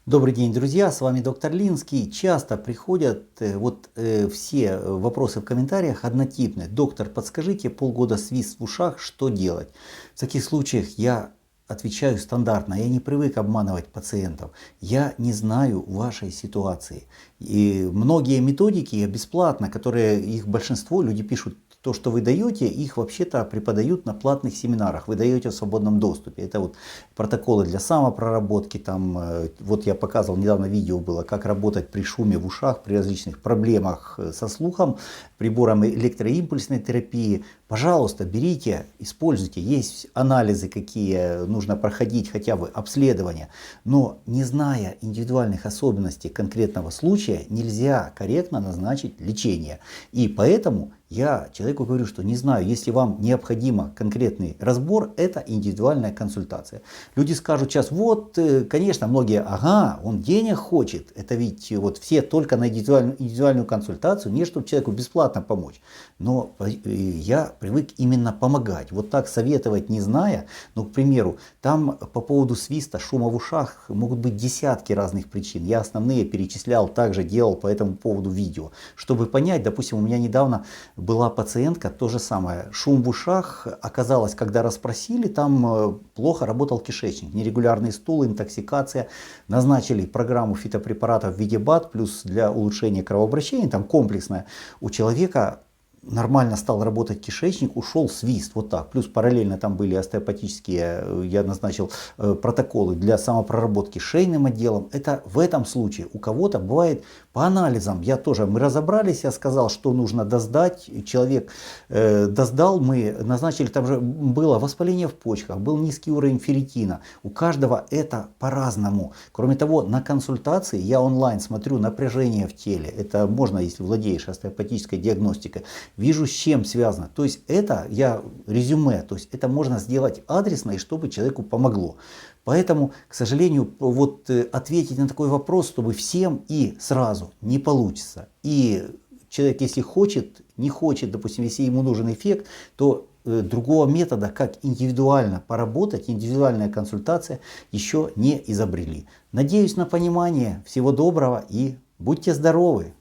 Добрый день, друзья, с вами доктор Линский. Часто приходят все вопросы в комментариях однотипные. Доктор, подскажите, полгода свист в ушах, что делать? В таких случаях я отвечаю стандартно. Я не привык обманывать пациентов. Я не знаю вашей ситуации. И многие методики бесплатно, которые их большинство, люди пишут, то, что вы даете, их вообще-то преподают на платных семинарах, вы даете в свободном доступе. Это вот протоколы для самопроработки, там, вот я показывал, недавно видео было, как работать при шуме в ушах, при различных проблемах со слухом, прибором электроимпульсной терапии. Пожалуйста, берите, используйте. Есть анализы, какие нужно проходить, хотя бы обследования. Но не зная индивидуальных особенностей конкретного случая, нельзя корректно назначить лечение. И поэтому я человеку говорю, что не знаю, если вам необходимо конкретный разбор, это индивидуальная консультация. Люди скажут сейчас, вот, конечно, многие, ага, он денег хочет. Это ведь вот все только на индивидуальную консультацию, не чтобы человеку бесплатно помочь. Но я привык именно помогать. Вот так советовать не зная, ну, к примеру, там по поводу свиста, шума в ушах могут быть десятки разных причин. Я основные перечислял, также делал по этому поводу видео. Чтобы понять, допустим, у меня недавно была пациентка, то же самое, шум в ушах, оказалось, когда расспросили, там плохо работал кишечник, нерегулярный стул, интоксикация, назначили программу фитопрепаратов в виде БАД, плюс для улучшения кровообращения, там комплексная, у человека нормально стал работать кишечник, ушел свист, вот так. Плюс параллельно там были остеопатические, я назначил протоколы для самопроработки шейным отделом. Это в этом случае у кого-то бывает по анализам. Мы разобрались, я сказал, что нужно досдать. Человек досдал, мы назначили, там же было воспаление в почках, был низкий уровень ферритина. У каждого это по-разному. Кроме того, на консультации я онлайн смотрю напряжение в теле. Это можно, если владеешь остеопатической диагностикой. Вижу, с чем связано. То есть это резюме, то есть это можно сделать адресно, и чтобы человеку помогло. Поэтому, к сожалению, ответить на такой вопрос, чтобы всем и сразу не получится. И человек, если хочет, не хочет, допустим, если ему нужен эффект, то другого метода, как индивидуально поработать, индивидуальная консультация, еще не изобрели. Надеюсь на понимание. Всего доброго и будьте здоровы!